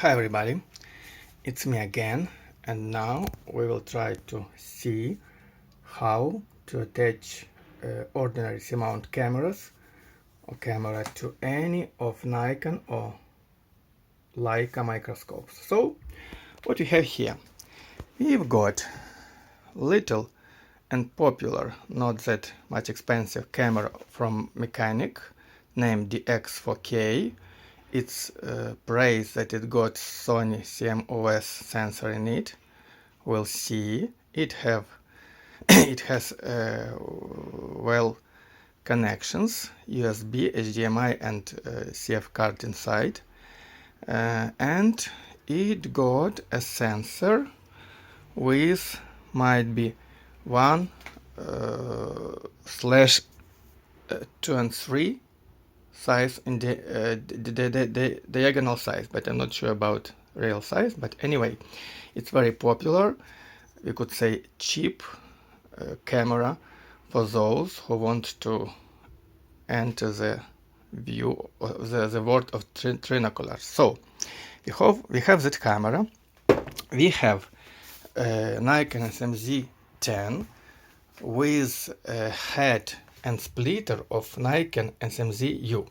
Hi everybody, it's me again, and now we will try to see how to attach ordinary C-mount cameras or camera to any of Nikon or Leica microscopes. So what we have here, we've got little and popular, not that much expensive camera from Mechanic named dx-4k. It's praised that it got Sony CMOS sensor in it. We'll see. It has well connections, USB, HDMI, and CF card inside, and it got a sensor with might be 1/2 and 3 size in the diagonal size, but I'm not sure about real size. But anyway, it's very popular, we could say cheap camera for those who want to enter the view of the world of trinoculars. So we have that camera. We have Nikon Smz-10 with a head and splitter of Nikon Smz-u.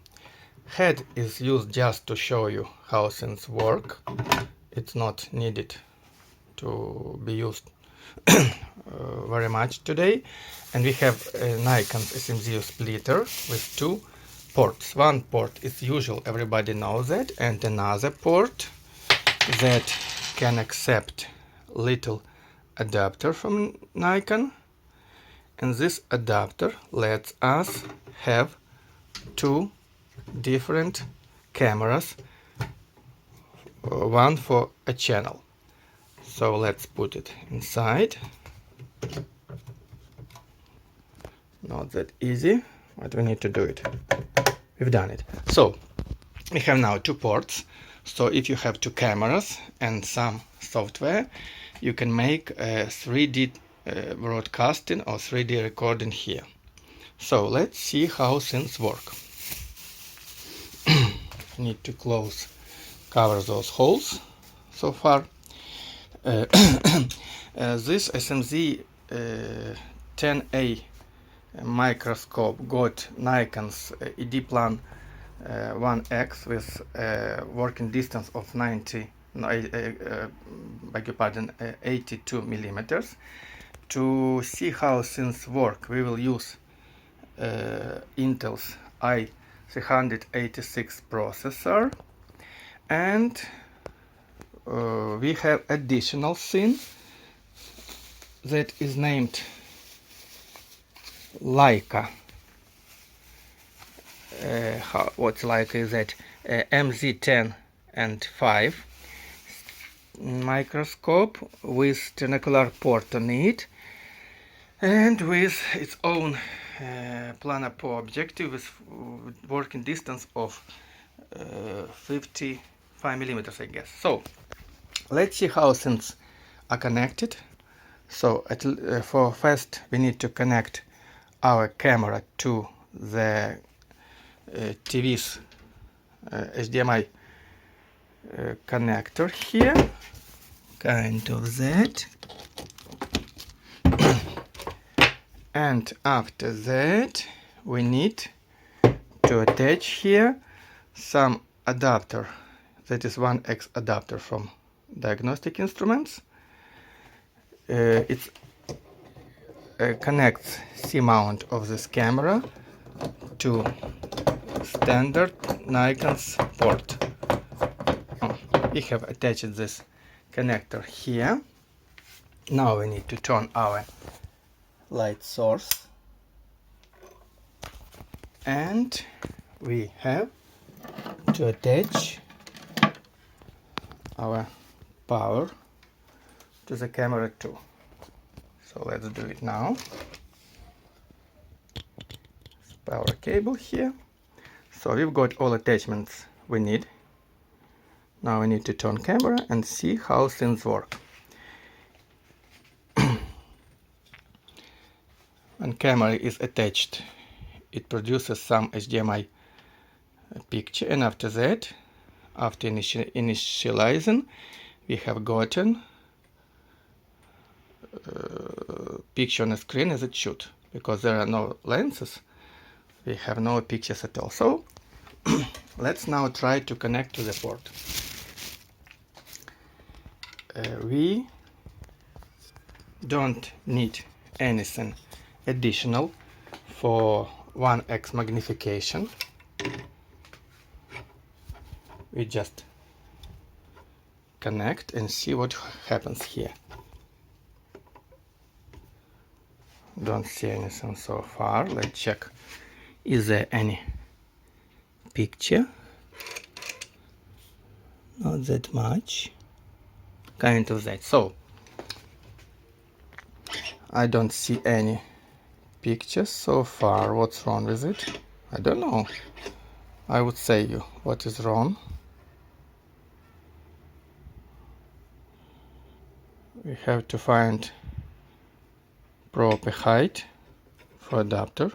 Head is used just to show you how things work. It's not needed to be used very much today. And we have a Nikon Smz-u splitter with two ports. One port is usual, everybody knows that, and another port that can accept little adapter from Nikon. And this adapter lets us have two different cameras, one for a channel. So let's put it inside. Not that easy, but we need to do it. We've done it. So we have now two ports. So if you have two cameras and some software, you can make a 3D broadcasting or 3D recording here. So let's see how things work. Need to cover those holes so far. This Smz-10A microscope got Nikon's ED-Plan 1X with working distance of 82 millimeters. To see how things work, we will use Intel's i386 processor, and we have additional thing that is named Leica. What's Leica is that MZ10 and 5 microscope with trinocular port on it, and with its own planar objective with working distance of 55 millimeters, I guess. So let's see how things are connected. So for first we need to connect our camera to the TV's HDMI connector here, kind of that. And after that we need to attach here some adapter, that is 1X adapter from Diagnostic Instruments. It connects C-mount of this camera to standard Nikon's port. We have attached this connector here. Now we need to turn our light source, and we have to attach our power to the camera too. So let's do it now. Power cable here. So we've got all attachments we need. Now we need to turn camera and see how things work. When camera is attached, it produces some HDMI picture, and after that after initializing, we have gotten picture on the screen as it should. Because there are no lenses, we have no pictures at all. So let's now try to connect to the port. We don't need anything additional for 1x magnification. We just connect and see what happens here. Don't see anything so far. Let's check. Is there any picture? Not that much. Kind of that. So I don't see any pictures so far. What's wrong with it? I don't know. I would say you what is wrong. We have to find proper height for adapter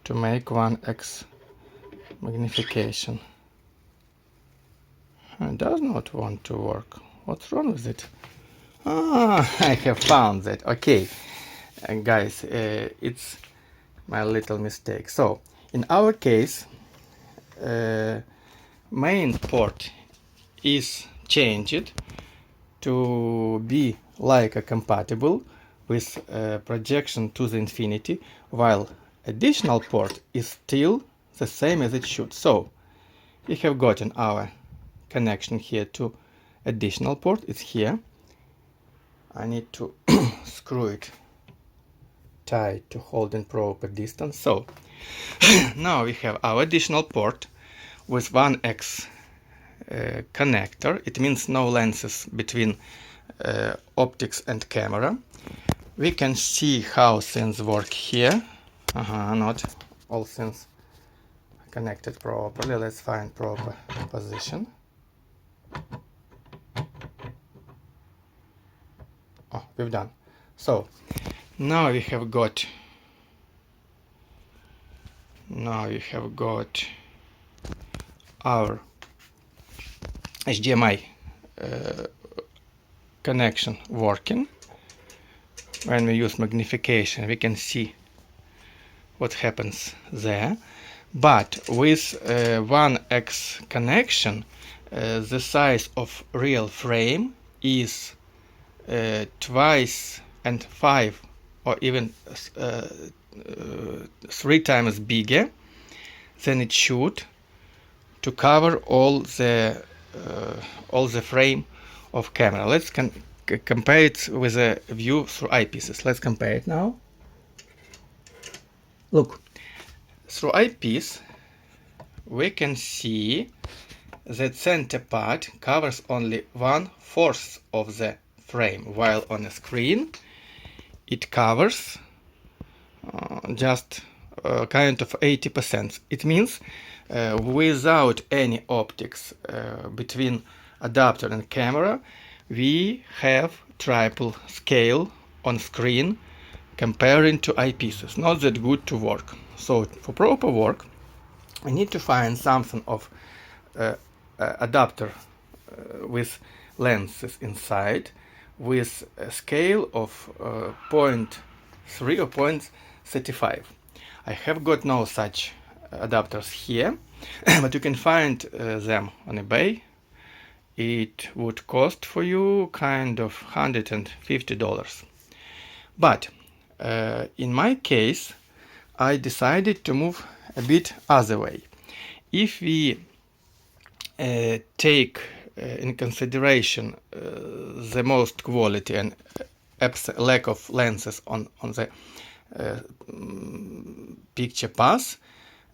to make 1x magnification. It does not want to work. What's wrong with it? Ah, I have found that. Okay, and guys, it's my little mistake. So in our case, main port is changed to be Leica compatible with projection to the infinity, while additional port is still the same as it should. So we have gotten our connection here to additional port. It's here. I need to screw it tight to hold in proper distance. So now we have our additional port with 1x connector. It means no lenses between optics and camera. We can see how things work here. Not all things connected properly. Let's find proper position. Oh, we've done. So now we have got our HDMI connection working. When we use magnification, we can see what happens there. But with 1x connection, the size of real frame is twice and 5 or even 3 times bigger than it should to cover all the frame of camera. Let's compare it with a view through eyepieces. Let's compare it now. Look, through eyepiece we can see that center part covers only 1/4 of the frame, while on a screen it covers just kind of 80%. It means without any optics between adapter and camera, we have triple scale on screen comparing to eyepieces. Not that good to work. So for proper work, I need to find something of adapter with lenses inside with a scale of 0.3 or 0.35. I have got no such adapters here, but you can find them on eBay. It would cost for you kind of $150. But in my case, I decided to move a bit other way. If we take in consideration the most quality and lack of lenses on the picture path,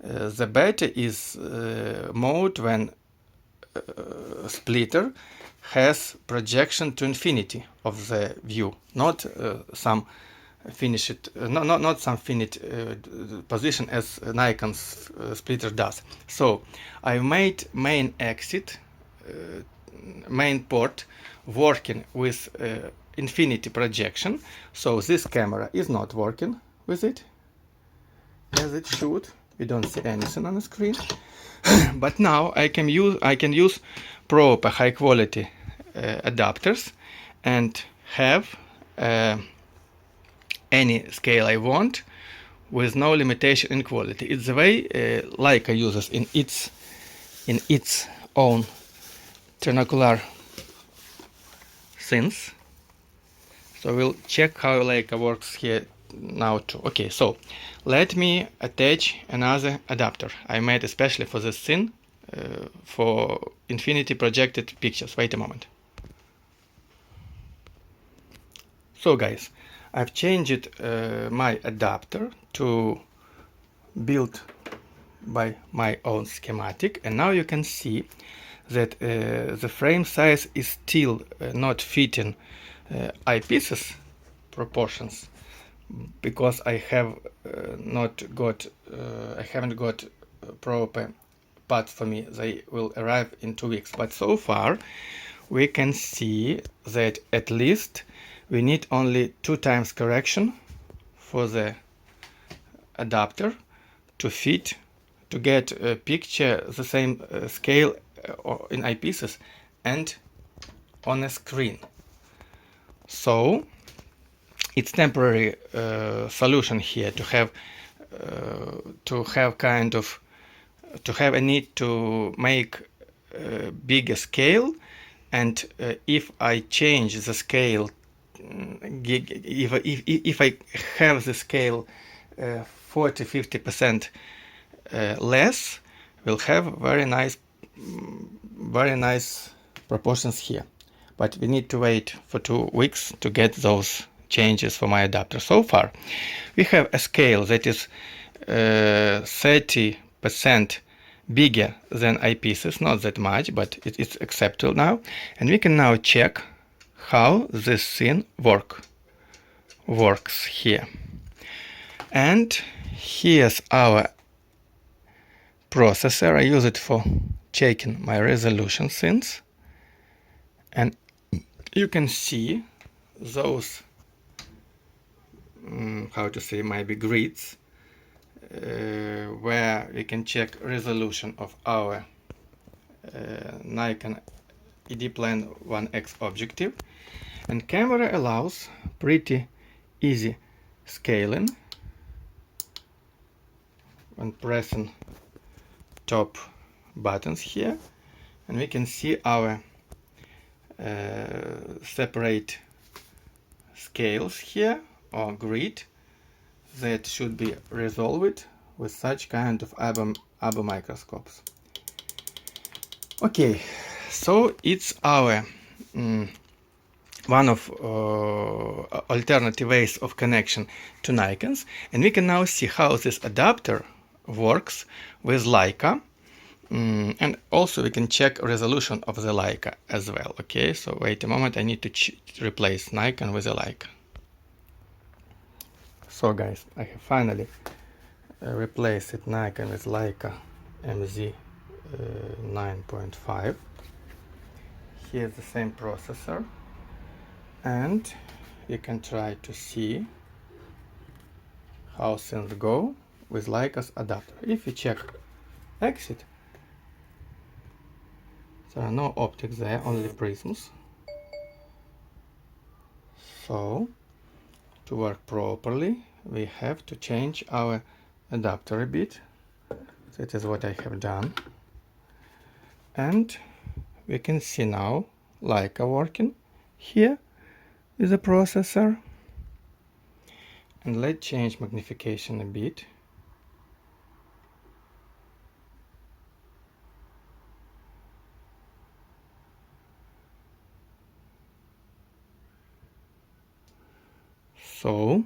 the better is mode when splitter has projection to infinity of the view, not some finished not some finite position as Nikon's splitter does. So I made main exit main port working with infinity projection. So this camera is not working with it as it should. We don't see anything on the screen. But now I can use proper high quality adapters and have any scale I want with no limitation in quality. It's the way Leica uses in its own trinocular scenes. So we'll check how Leica works here now too. Okay, so let me attach another adapter I made especially for this scene for infinity projected pictures. Wait a moment. So guys, I've changed my adapter to build by my own schematic, and now you can see that the frame size is still not fitting eyepieces proportions, because I haven't got proper parts for me. They will arrive in 2 weeks, but so far we can see that at least we need only 2 times correction for the adapter to fit, to get a picture the same scale in eyepieces and on a screen. So it's temporary solution here to have a need to make a bigger scale, and if I change the scale, if I have the scale 40-50% less, we'll have very nice proportions here. But we need to wait for 2 weeks to get those changes for my adapter. So far we have a scale that is 30% bigger than eyepieces, not that much, but it's acceptable now, and we can now check how this scene works here. And here's our processor. I use it for checking my resolution scenes, and you can see those maybe grids where we can check resolution of our Nikon ED-Plan 1X objective, and camera allows pretty easy scaling when pressing top buttons here, and we can see our separate scales here, or grid, that should be resolved with such kind of ABO microscopes. Okay, so it's our one of alternative ways of connection to Nikons, and we can now see how this adapter works with Leica, and also we can check resolution of the Leica as well. Okay, so wait a moment, I need to replace Nikon with a Leica. So guys, I have finally replaced Nikon with Leica Smz 9.5. Here's the same processor, and you can try to see how things go with Leica's adapter. If you check exit, there are no optics there, only prisms. So to work properly, we have to change our adapter a bit. That is what I have done, and we can see now Leica working here with the processor. And let's change magnification a bit. So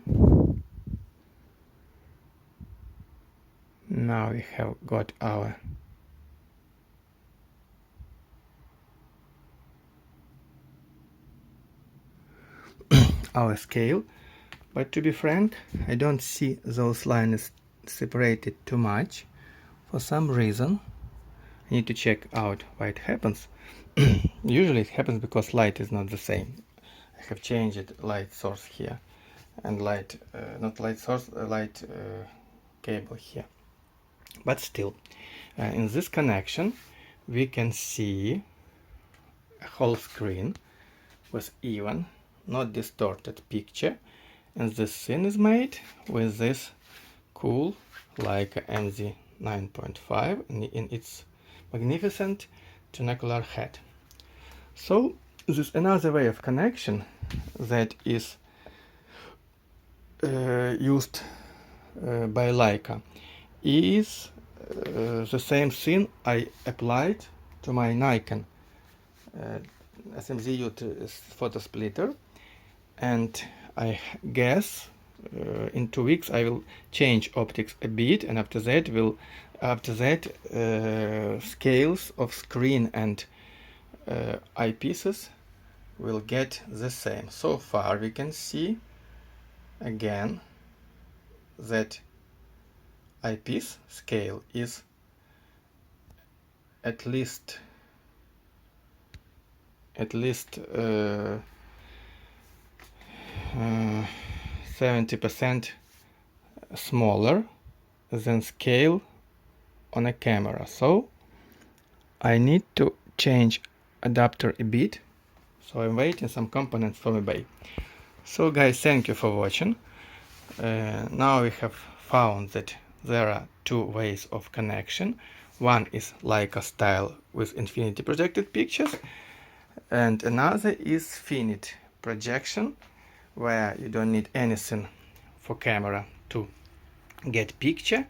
now we have got our scale, but to be frank, I don't see those lines separated too much. For some reason, I need to check out why it happens. Usually it happens because light is not the same. I have changed light source here, and light cable here. But still, in this connection we can see a whole screen with even, not distorted picture, and this scene is made with this cool Leica MZ9.5 in its magnificent trinacular head. So this is another way of connection that is used by Leica, is the same thing I applied to my Nikon Smz-u photo splitter, and I guess in 2 weeks I will change optics a bit, and after that scales of screen and eyepieces will get the same. So far we can see again that eyepiece scale is at least 70% smaller than scale on a camera. So I need to change adapter a bit, so I'm waiting some components from eBay. So guys, thank you for watching. Now we have found that there are two ways of connection. One is Leica style with infinity projected pictures, and another is finite projection, where you don't need anything for camera to get picture,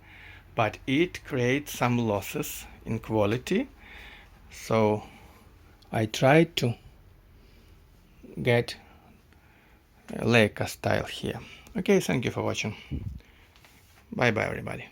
but it creates some losses in quality. So I tried to get Leica style here. Okay, thank you for watching. Bye bye everybody.